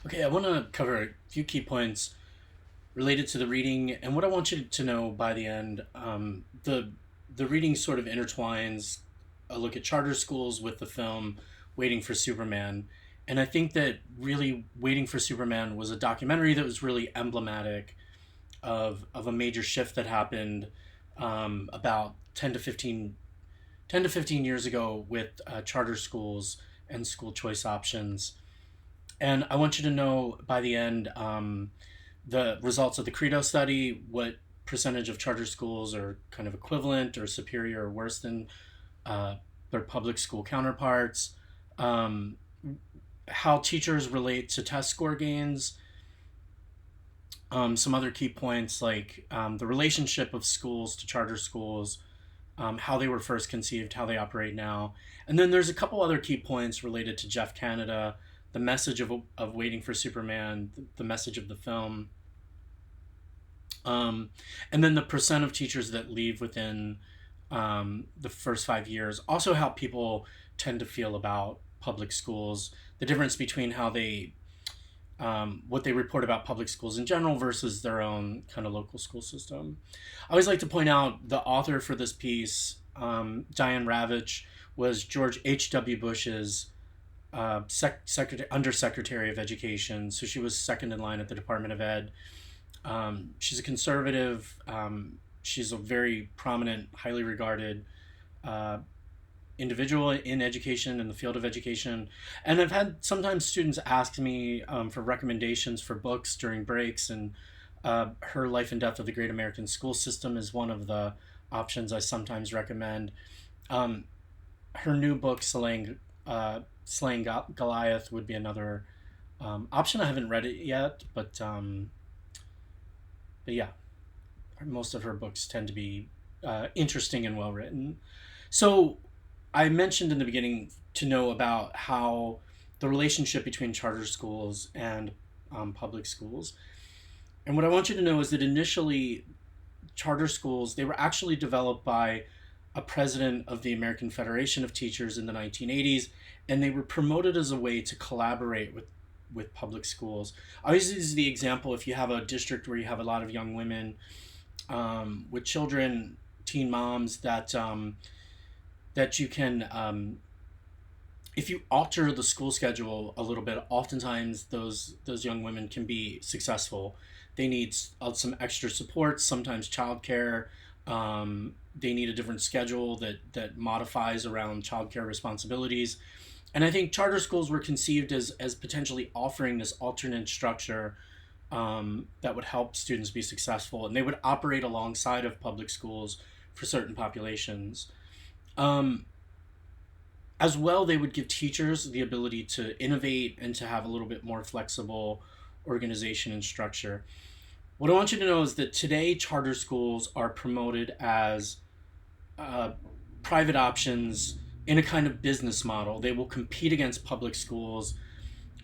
Okay, I want to cover a few key points related to the reading, and what I want you to know by the end. The reading sort of intertwines a look at charter schools with the film Waiting for Superman, and I think that really Waiting for Superman was a documentary that was really emblematic of a major shift that happened about 10 to 15 years ago with charter schools and school choice options. And I want you to know by the end the results of the Credo study, what percentage of charter schools are kind of equivalent or superior or worse than uh, their public school counterparts, um, how teachers relate to test score gains, some other key points like the relationship of schools to charter schools, how they were first conceived, how they operate now. And then there's a couple other key points related to Jeff Canada, the message of Waiting for Superman, the message of the film, um, and then the percent of teachers that leave within the first 5 years. Also, how people tend to feel about public schools, the difference between how they what they report about public schools in general versus their own kind of local school system. I always like to point out the author for this piece, Diane Ravitch, was George H.W. Bush's undersecretary of education. So she was second in line at the Department of Ed. She's a conservative. She's a very prominent, highly regarded uh, individual in education in the field of education. And I've had sometimes students ask me for recommendations for books during breaks, and Her Life and Death of the Great American School System is one of the options I sometimes recommend. Um, Her new book, Slaying Goliath, would be another option. I haven't read it yet, but yeah, most of her books tend to be interesting and well written. So I mentioned in the beginning to know about how the relationship between charter schools and public schools. And what I want you to know is that initially, charter schools, they were actually developed by a president of the American Federation of Teachers in the 1980s, and they were promoted as a way to collaborate with public schools. I always use the example, if you have a district where you have a lot of young women with children, teen moms, that you can if you alter the school schedule a little bit, oftentimes those young women can be successful. They need some extra support, sometimes childcare. They need a different schedule that modifies around childcare responsibilities. And I think charter schools were conceived as potentially offering this alternate structure that would help students be successful, and they would operate alongside of public schools for certain populations. Um, as well, they would give teachers the ability to innovate and to have a little bit more flexible organization and structure. What I want you to know is that today charter schools are promoted as uh, private options in a kind of business model. They will compete against public schools.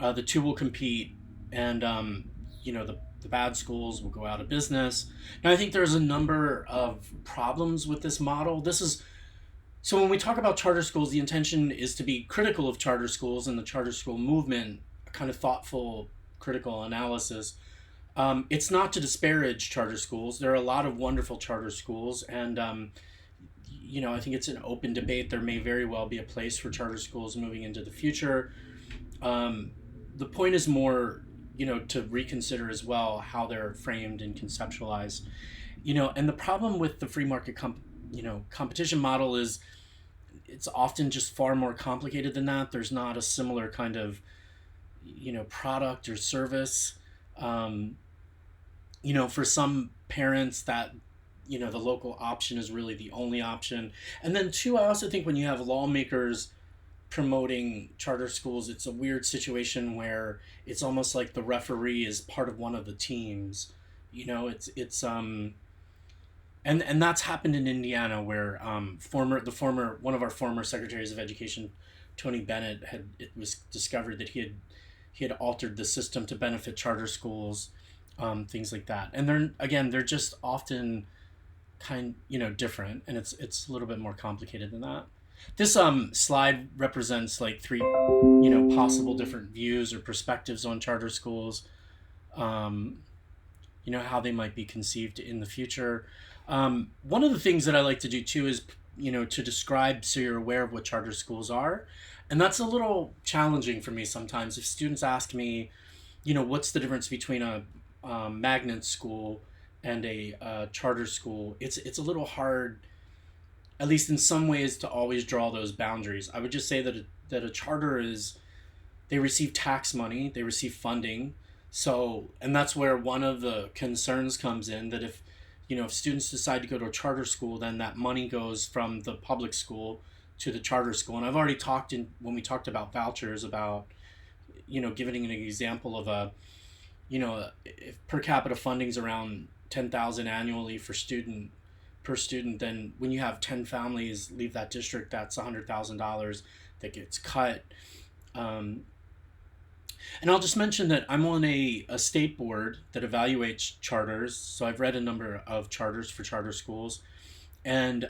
The two will compete, and the bad schools will go out of business. Now, I think there's a number of problems with this model. This is so when we talk about charter schools, the intention is to be critical of charter schools and the charter school movement, a kind of thoughtful, critical analysis. It's not to disparage charter schools. There are a lot of wonderful charter schools, and I think it's an open debate. There may very well be a place for charter schools moving into the future. Um, the point is more, to reconsider as well how they're framed and conceptualized. And the problem with the free market competition model is it's often just far more complicated than that. There's not a similar kind of product or service. Um, for some parents that the local option is really the only option. And then two, I also think when you have lawmakers promoting charter schools, it's a weird situation where it's almost like the referee is part of one of the teams. It's and that's happened in Indiana, where former one of our former secretaries of education, Tony Bennett, had it was discovered that he had altered the system to benefit charter schools, things like that. And they're just often different, and it's a little bit more complicated than that. This slide represents like three, possible different views or perspectives on charter schools. Um, how they might be conceived in the future. One of the things that I like to do too is to describe so you're aware of what charter schools are, and that's a little challenging for me sometimes. If students ask me, what's the difference between a magnet school and a charter school, it's a little hard, at least in some ways, to always draw those boundaries. I would just say that a charter is, they receive tax money, they receive funding. So, and that's where one of the concerns comes in, that if students decide to go to a charter school, then that money goes from the public school to the charter school. And I've already talked when we talked about vouchers, about giving an example of if per capita funding's around 10,000 annually per student, then when you have 10 families leave that district, that's $100,000 that gets cut. Um, and I'll just mention that I'm on a state board that evaluates charters. So I've read a number of charters for charter schools. And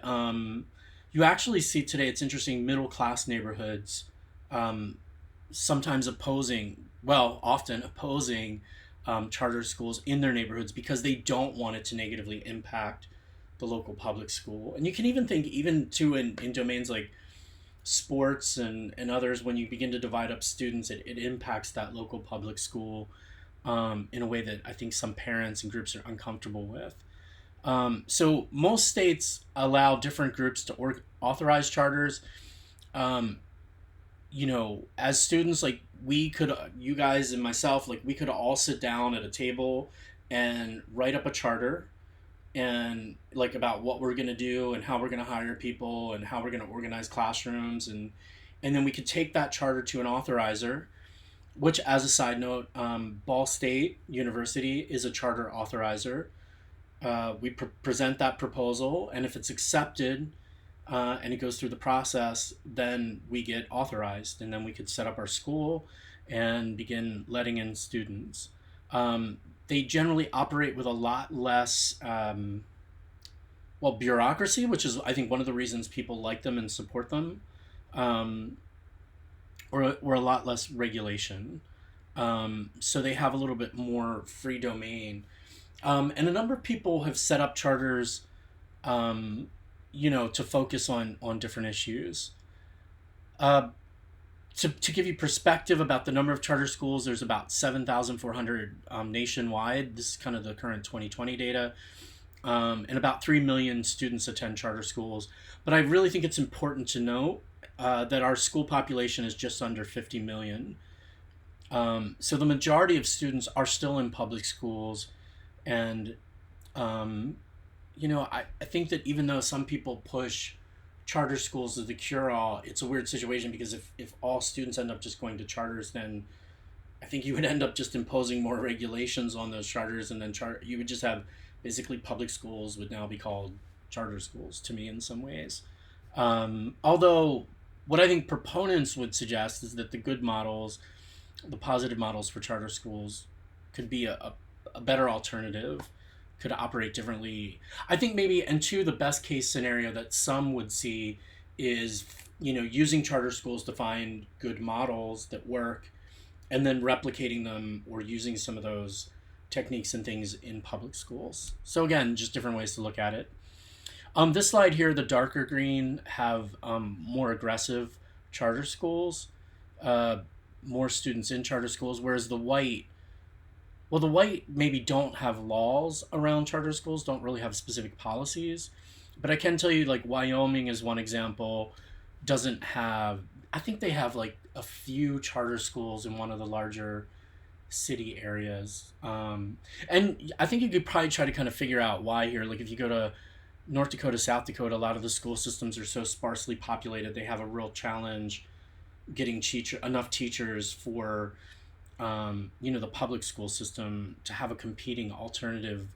you actually see today, it's interesting, middle class neighborhoods um, sometimes often opposing charter schools in their neighborhoods because they don't want it to negatively impact the local public school. And you can even think, even too, in domains like sports and others, when you begin to divide up students, it impacts that local public school in a way that I think some parents and groups are uncomfortable with. So most states allow different groups to authorize charters. Um, as students, like you guys and myself, like we could all sit down at a table and write up a charter, and like about what we're going to do and how we're going to hire people and how we're going to organize classrooms, and then we could take that charter to an authorizer, which, as a side note, Ball State University is a charter authorizer. We present that proposal, and if it's accepted and it goes through the process, then we get authorized, and then we could set up our school and begin letting in students. Um, they generally operate with a lot less, bureaucracy, which is, I think, one of the reasons people like them and support them, um, or a lot less regulation. So they have a little bit more free domain. And a number of people have set up charters, to focus on different issues. Uh, to give you perspective about the number of charter schools, there's about 7,400 nationwide. This is kind of the current 2020 data. And about 3 million students attend charter schools. But I really think it's important to note that our school population is just under 50 million. So the majority of students are still in public schools. And, I think that even though some people push charter schools as the cure-all, it's a weird situation, because if all students end up just going to charters, then I think you would end up just imposing more regulations on those charters, and then you would just have basically public schools would now be called charter schools to me in some ways. Although what I think proponents would suggest is that the good models, the positive models for charter schools, could be a better alternative, could operate differently. I think maybe, and two, the best case scenario that some would see is, using charter schools to find good models that work, and then replicating them or using some of those techniques and things in public schools. So again, just different ways to look at it. This slide here, the darker green have more aggressive charter schools, more students in charter schools, whereas the white maybe don't have laws around charter schools, don't really have specific policies. But I can tell you, like, Wyoming is one example, doesn't have, I think they have like a few charter schools in one of the larger city areas. And I think you could probably try to kind of figure out why here. Like, if you go to North Dakota, South Dakota, a lot of the school systems are so sparsely populated, they have a real challenge getting enough teachers for the public school system. To have a competing alternative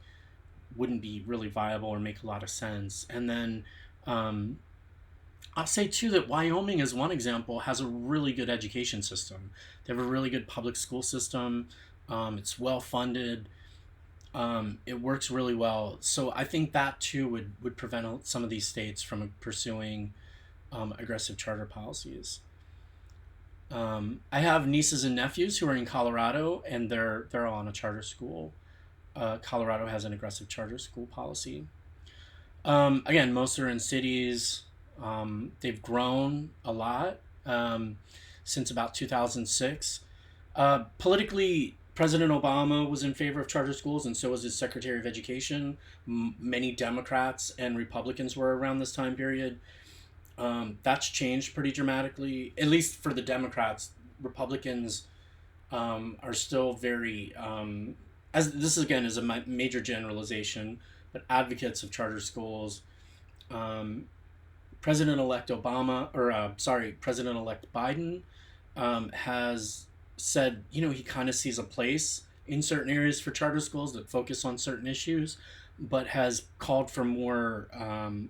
wouldn't be really viable or make a lot of sense. And then I'll say too that Wyoming, as one example, has a really good education system. They have a really good public school system. It's well funded. It works really well. So I think that too would prevent some of these states from pursuing aggressive charter policies. I have nieces and nephews who are in Colorado, and they're all on a charter school. Colorado has an aggressive charter school policy. Again, most are in cities. They've grown a lot since about 2006. Politically, President Obama was in favor of charter schools, and so was his Secretary of Education. Many Democrats and Republicans were around this time period. That's changed pretty dramatically, at least for the Democrats. Republicans are still very, as this again is a major generalization, but advocates of charter schools. President-elect Obama, or President-elect Biden, has said, he kind of sees a place in certain areas for charter schools that focus on certain issues, but has called for more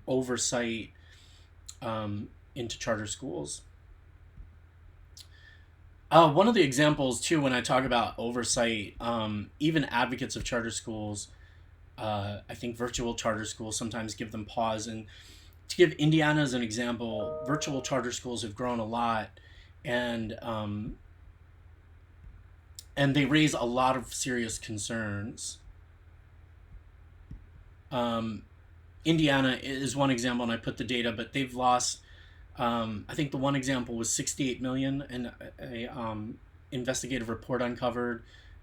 oversight into charter schools. One of the examples, too, when I talk about oversight, even advocates of charter schools, I think virtual charter schools sometimes give them pause. And to give Indiana as an example, virtual charter schools have grown a lot, and they raise a lot of serious concerns. Indiana is one example, and I put the data, but they've lost. I think the one example was 68 million, and a investigative report uncovered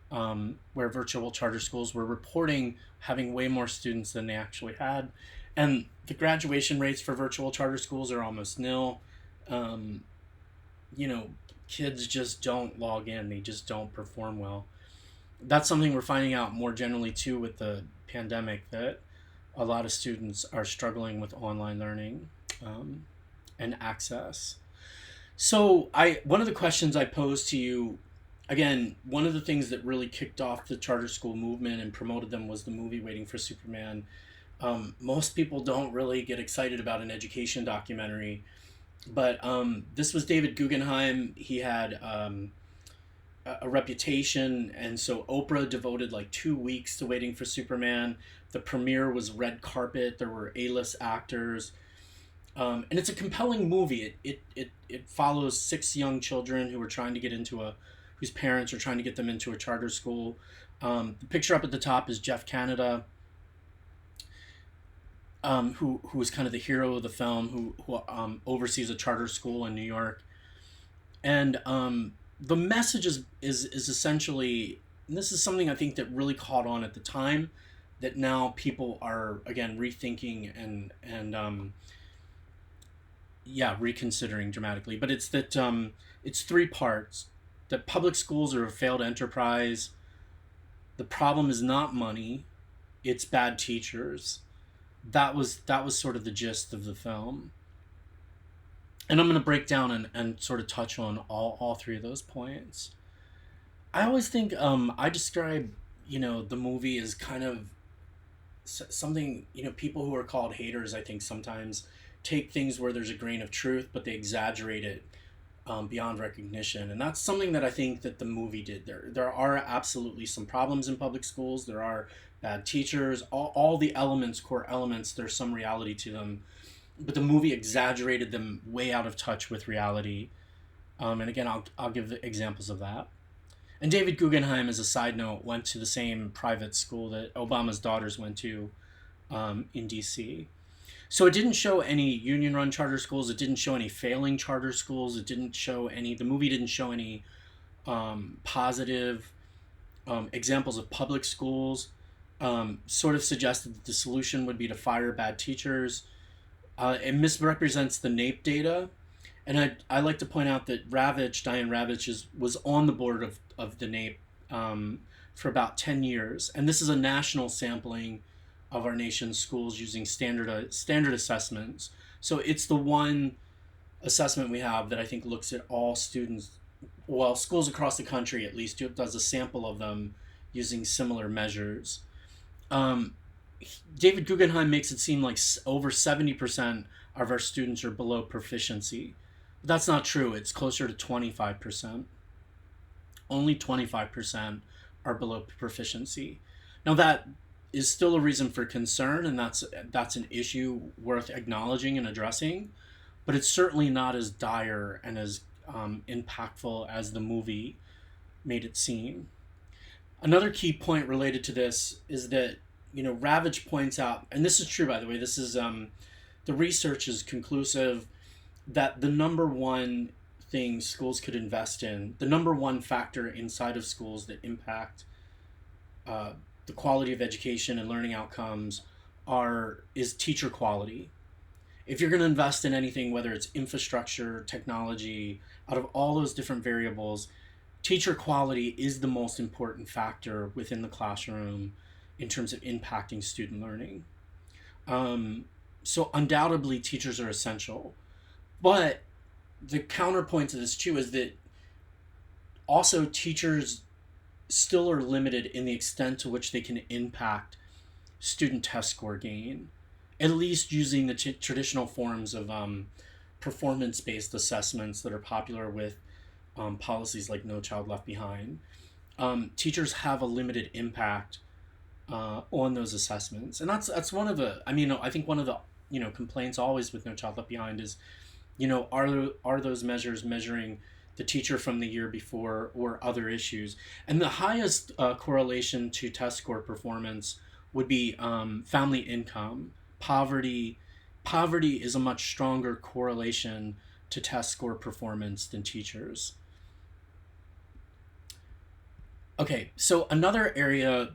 where virtual charter schools were reporting having way more students than they actually had, and the graduation rates for virtual charter schools are almost nil. Kids just don't log in; they just don't perform well. That's something we're finding out more generally too with the pandemic, that a lot of students are struggling with online learning and access. So one of the questions I posed to you, again, one of the things that really kicked off the charter school movement and promoted them was the movie Waiting for Superman. Most people don't really get excited about an education documentary, but this was David Guggenheim. He had a reputation, and so Oprah devoted like 2 weeks to Waiting for Superman. The premiere was red carpet. There were A-list actors, and it's a compelling movie. It follows 6 young children who are trying to get whose parents are trying to get them into a charter school. The picture up at the top is Jeff Canada, who is kind of the hero of the film, who oversees a charter school in New York, and the message is essentially, and this is something I think that really caught on at the time, that now people are again rethinking and reconsidering dramatically. But it's that it's 3 parts: that public schools are a failed enterprise. The problem is not money; it's bad teachers. That was sort of the gist of the film. And I'm going to break down and sort of touch on all 3 of those points. I always think I describe, the movie as kind of something, people who are called haters, I think sometimes take things where there's a grain of truth, but they exaggerate it beyond recognition. And that's something that I think that the movie did. There are absolutely some problems in public schools. There are bad teachers, all the core elements, there's some reality to them. But the movie exaggerated them way out of touch with reality. And again, I'll give examples of that. And David Guggenheim, as a side note, went to the same private school that Obama's daughters went to in D.C. So it didn't show any union-run charter schools. It didn't show any failing charter schools. The movie didn't show any positive examples of public schools. Sort of suggested that the solution would be to fire bad teachers. It misrepresents the NAEP data. And I like to point out that Diane Ravitch, was on the board of the NAEP for about 10 years. And this is a national sampling of our nation's schools using standard assessments. So it's the one assessment we have that I think looks at all students, schools across the country at least, does a sample of them using similar measures. David Guggenheim makes it seem like over 70% of our students are below proficiency. But that's not true. It's closer to 25%. Only 25% are below proficiency. Now that is still a reason for concern, and that's an issue worth acknowledging and addressing. but it's certainly not as dire and as impactful as the movie made it seem. Another key point related to this is that, Ravage points out, and this is true, by the way, this is the research is conclusive that the number one thing schools could invest in, the number one factor inside of schools that impact the quality of education and learning outcomes is teacher quality. If you're going to invest in anything, whether it's infrastructure, technology, out of all those different variables, teacher quality is the most important factor within the classroom in terms of impacting student learning. So undoubtedly, teachers are essential. But the counterpoint to this too is that also teachers still are limited in the extent to which they can impact student test score gain, at least using the traditional forms of performance-based assessments that are popular with policies like No Child Left Behind. Teachers have a limited impact on those assessments, and that's one of the. I think one of the complaints always with No Child Left Behind is, are those measures measuring the teacher from the year before or other issues? And the highest correlation to test score performance would be family income. Poverty is a much stronger correlation to test score performance than teachers. Okay, so another area,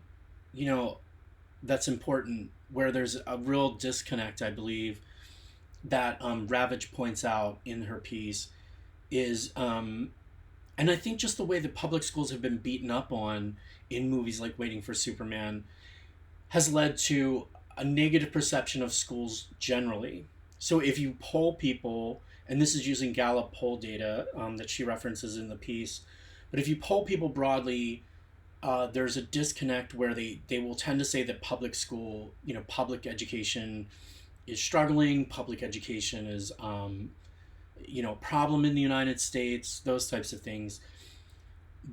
that's important, where there's a real disconnect, I believe, that Ravage points out in her piece is, and I think just the way that public schools have been beaten up on in movies like Waiting for Superman has led to a negative perception of schools generally. So if you poll people, and this is using Gallup poll data that she references in the piece, but if you poll people broadly, there's a disconnect where they will tend to say that public school, public education is struggling, public education is, a problem in the United States, those types of things.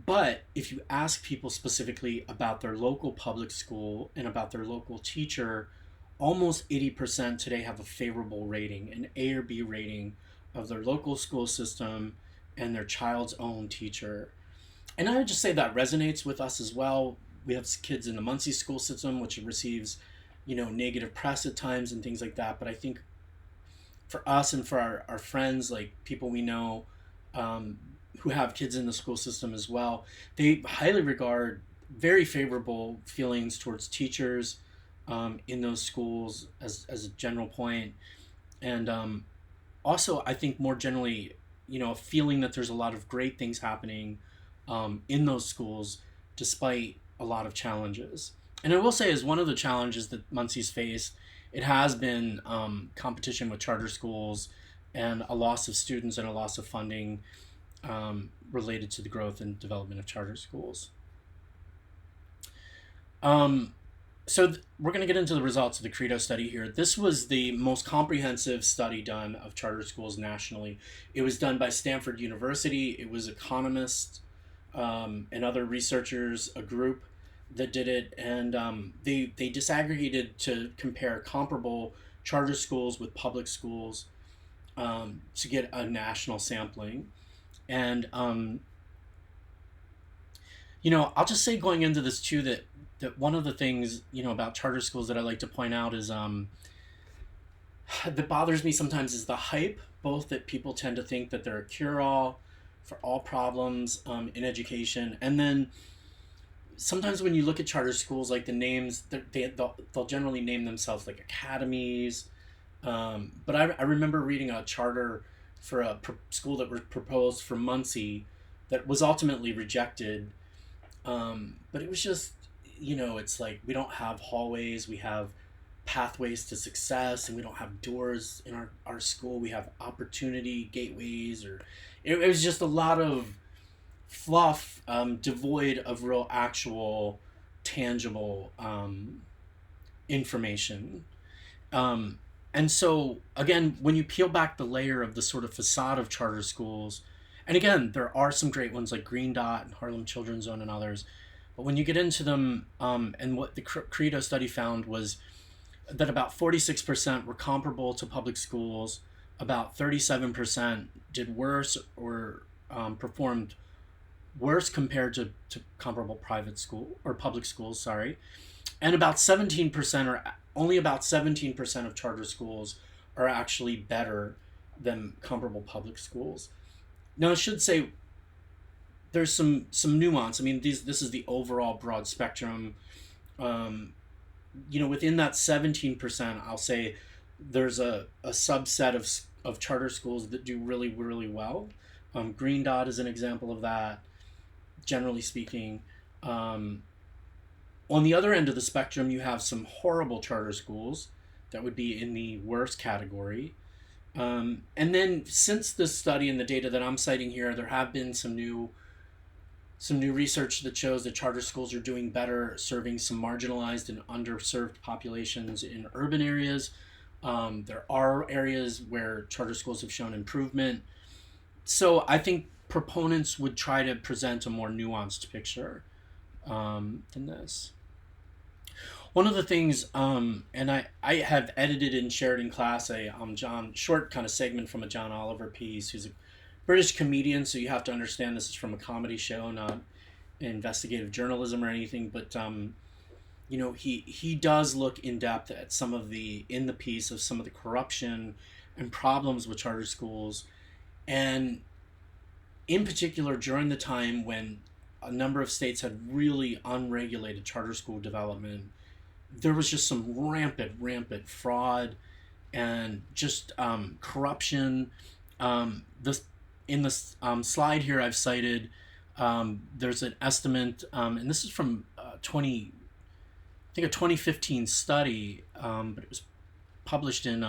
But if you ask people specifically about their local public school and about their local teacher, almost 80% today have a favorable rating, an A or B rating of their local school system and their child's own teacher. And I would just say that resonates with us as well. We have kids in the Muncie school system, which receives, negative press at times and things like that. But I think for us and for our friends, like people we know who have kids in the school system as well, they highly regard very favorable feelings towards teachers in those schools as a general point. And also, I think more generally, a feeling that there's a lot of great things happening in those schools despite a lot of challenges. And I will say, as one of the challenges that Muncie's faced, it has been competition with charter schools and a loss of students and a loss of funding related to the growth and development of charter schools. We're going to get into the results of the Credo study here. This was the most comprehensive study done of charter schools nationally. It was done by Stanford University. It was economists and other researchers, a group that did it, and they disaggregated to compare comparable charter schools with public schools to get a national sampling. And I'll just say going into this too that one of the things about charter schools that I like to point out is that bothers me sometimes is the hype, both that people tend to think that they're a cure-all for all problems in education, and then sometimes when you look at charter schools, like the names, they'll generally name themselves like academies. But I remember reading a charter for a school that was proposed for Muncie that was ultimately rejected. But it was just, it's like we don't have hallways, we have pathways to success, and we don't have doors in our school. We have opportunity gateways, or it was just a lot of fluff, devoid of real actual tangible information. And so again, when you peel back the layer of the sort of facade of charter schools, and again, there are some great ones like Green Dot and Harlem Children's Zone and others, but when you get into them, and what the Credo study found was that about 46% were comparable to public schools, about 37% did worse or performed worse compared to comparable private school or public schools, sorry. And about 17% or only about 17% of charter schools are actually better than comparable public schools. Now, I should say there's some nuance. I mean, this is the overall broad spectrum. Um, Within that 17%, I'll say there's a subset of charter schools that do really, really well. Green Dot is an example of that, generally speaking. Um, on the other end of the spectrum, you have some horrible charter schools that would be in the worst category. And then since this study and the data that I'm citing here, there have been some new research that shows that charter schools are doing better serving some marginalized and underserved populations in urban areas. There are areas where charter schools have shown improvement. So I think proponents would try to present a more nuanced picture than this. One of the things, and I have edited and shared in class a John short kind of segment from a John Oliver piece, who's a British comedian, so you have to understand this is from a comedy show, not investigative journalism or anything. But he does look in depth at some of the in the piece of some of the corruption and problems with charter schools, and in particular during the time when a number of states had really unregulated charter school development, there was just some rampant fraud and just corruption. This in this slide here I've cited. There's an estimate, and this is from 2015 study, but it was published in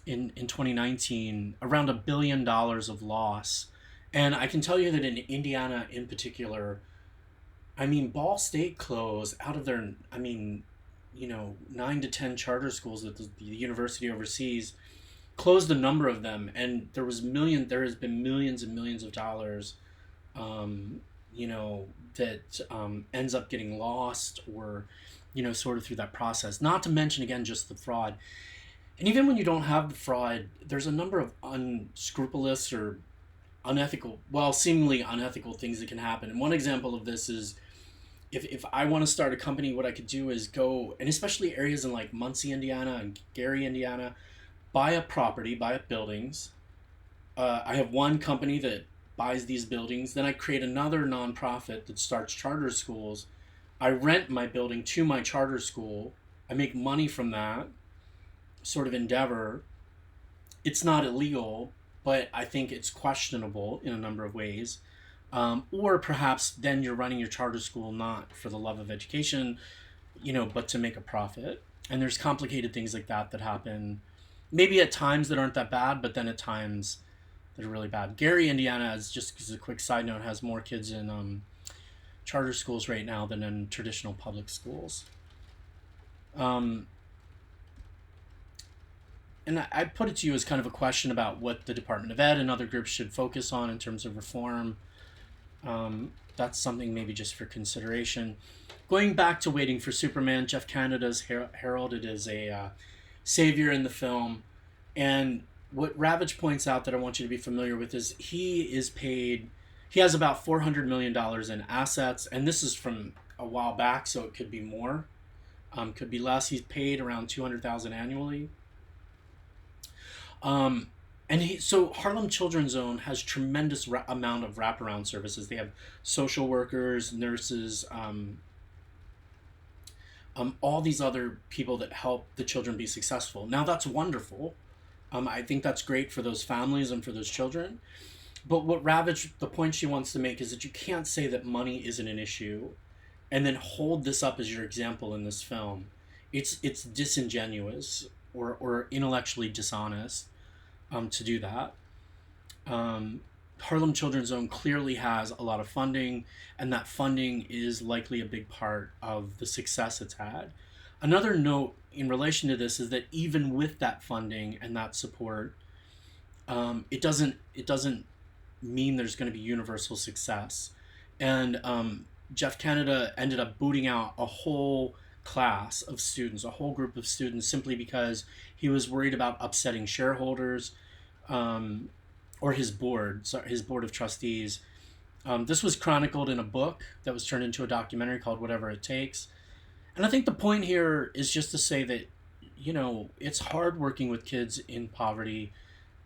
2019, around $1 billion of loss. And I can tell you that in Indiana in particular, I mean, Ball State closed out of their, 9 to 10 charter schools that the university oversees, closed a number of them, and there has been millions and millions of dollars, that ends up getting lost or, sort of through that process. Not to mention, again, just the fraud. And even when you don't have the fraud, there's a number of unscrupulous or seemingly unethical things that can happen. And one example of this is if I want to start a company, what I could do is go, and especially areas in like Muncie, Indiana and Gary, Indiana, buy up property, buy up buildings. I have one company that buys these buildings. Then I create another nonprofit that starts charter schools. I rent my building to my charter school. I make money from that sort of endeavor. It's not illegal, but I think it's questionable in a number of ways. Or perhaps then you're running your charter school not for the love of education, but to make a profit. And there's complicated things like that happen. Maybe at times that aren't that bad, but then at times that are really bad. Gary, Indiana, is just as a quick side note, has more kids in charter schools right now than in traditional public schools. And I put it to you as kind of a question about what the Department of Ed and other groups should focus on in terms of reform. That's something maybe just for consideration. Going back to Waiting for Superman, Jeff Canada's heralded as a savior in the film. And what Ravitch points out that I want you to be familiar with is he has about $400 million in assets. And this is from a while back, so it could be more, could be less. He's paid around $200,000 annually. So Harlem Children's Zone has tremendous amount of wraparound services. They have social workers, nurses, all these other people that help the children be successful. Now that's wonderful. I think that's great for those families and for those children. But what Ravitch, the point she wants to make is that you can't say that money isn't an issue and then hold this up as your example in this film. It's disingenuous or intellectually dishonest to do that. Harlem Children's Zone clearly has a lot of funding, and that funding is likely a big part of the success it's had. Another note in relation to this is that even with that funding and that support, it doesn't mean there's going to be universal success. And Jeff Canada ended up booting out a whole class of students, a whole group of students, simply because he was worried about upsetting shareholders, um, or his board, sorry, his board of trustees. This was chronicled in a book that was turned into a documentary called Whatever It Takes. And I think the point here is just to say that, it's hard working with kids in poverty.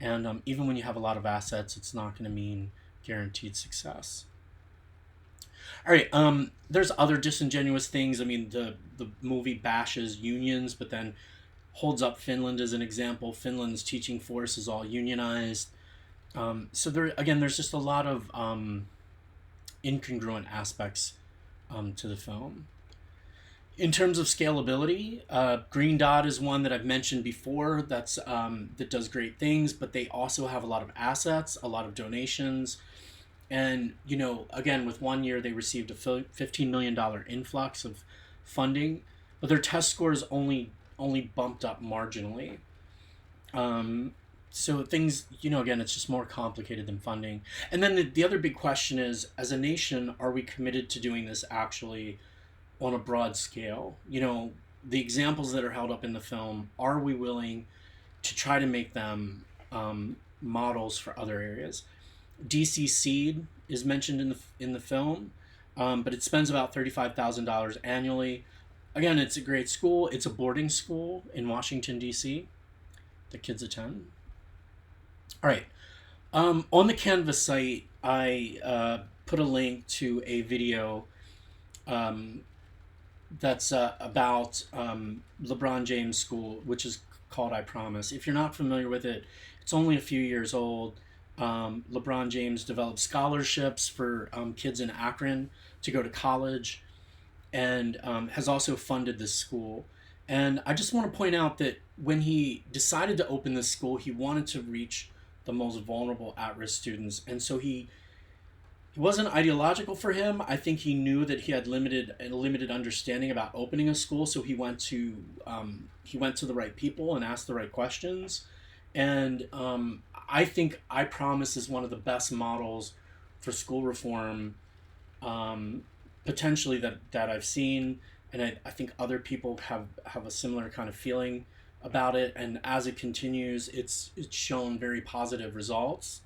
And even when you have a lot of assets, it's not going to mean guaranteed success. All right. There's other disingenuous things. I mean, the movie bashes unions, but then holds up Finland as an example. Finland's teaching force is all unionized. So there's just a lot of incongruent aspects to the film. In terms of scalability, Green Dot is one that I've mentioned before. That does great things, but they also have a lot of assets, a lot of donations, and again, with 1 year they received a $15 million influx of funding, but their test scores only bumped up marginally. So things, again, it's just more complicated than funding. And then the other big question is, as a nation, are we committed to doing this actually on a broad scale? The examples that are held up in the film, are we willing to try to make them models for other areas? DC Seed is mentioned in the film, but it spends about $35,000 annually. Again, it's a great school. It's a boarding school in Washington, D.C. that kids attend. All right. On the Canvas site, I put a link to a video that's about LeBron James School, which is called I Promise. If you're not familiar with it, it's only a few years old. LeBron James developed scholarships for kids in Akron to go to college, and has also funded this school. And I just want to point out that when he decided to open this school, he wanted to reach the most vulnerable at-risk students. And so it wasn't ideological for him. I think he knew that he had limited understanding about opening a school, so he went to the right people and asked the right questions. And I think I Promise is one of the best models for school reform, potentially that I've seen, and I think other people have a similar kind of feeling about it. And as it continues, it's shown very positive results.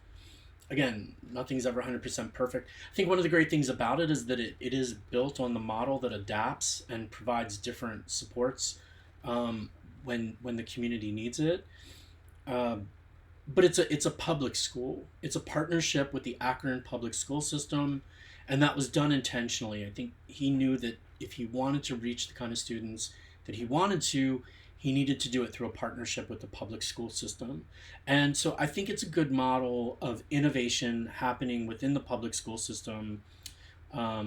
Again, nothing's ever 100% perfect. I think one of the great things about it is that it is built on the model that adapts and provides different supports when the community needs it. But it's a public school. It's a partnership with the Akron public school system, and that was done intentionally. I think he knew that if he wanted to reach the kind of students that he wanted to, he needed to do it through a partnership with the public school system. And so I think it's a good model of innovation happening within the public school system, that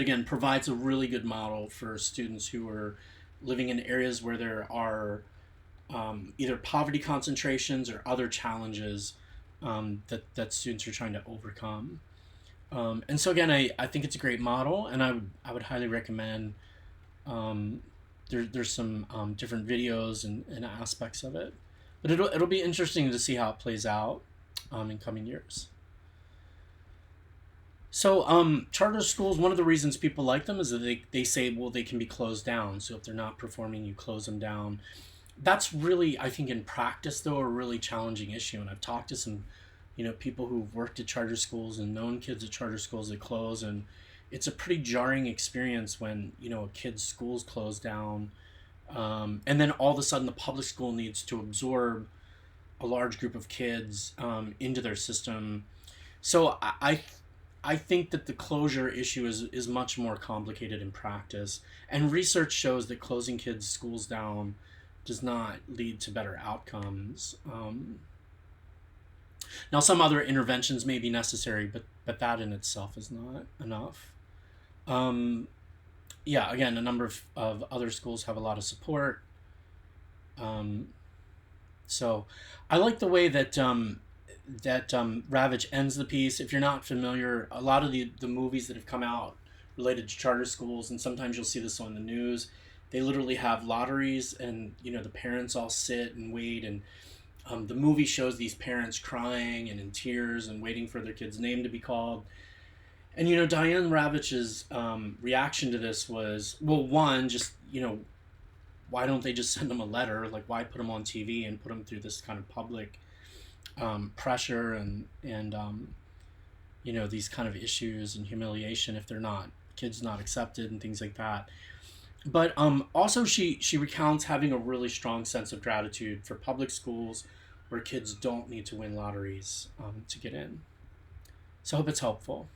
again provides a really good model for students who are living in areas where there are either poverty concentrations or other challenges that students are trying to overcome. And so again, I think it's a great model, and I would highly recommend. There's some different videos and aspects of it, but it'll be interesting to see how it plays out in coming years. So charter schools, one of the reasons people like them is that they say, well, they can be closed down. So if they're not performing, you close them down. That's really, I think, in practice, though, a really challenging issue. And I've talked to some, people who've worked at charter schools and known kids at charter schools that close, and it's a pretty jarring experience when, a kid's school's closed down, and then all of a sudden the public school needs to absorb a large group of kids into their system. So I think that the closure issue is much more complicated in practice, and research shows that closing kids' schools down does not lead to better outcomes. Now, some other interventions may be necessary, but that in itself is not enough. Yeah, again, a number of other schools have a lot of support. So I like the way that Ravitch ends the piece. If you're not familiar, a lot of the movies that have come out related to charter schools, and sometimes you'll see this on the news, they literally have lotteries, and the parents all sit and wait, and the movie shows these parents crying and in tears and waiting for their kid's name to be called. And Diane Ravitch's reaction to this was, well, one, just why don't they just send them a letter? Like, why put them on TV and put them through this kind of public pressure and these kind of issues and humiliation if they're not kids not accepted and things like that. But also she recounts having a really strong sense of gratitude for public schools where kids don't need to win lotteries to get in. So I hope it's helpful.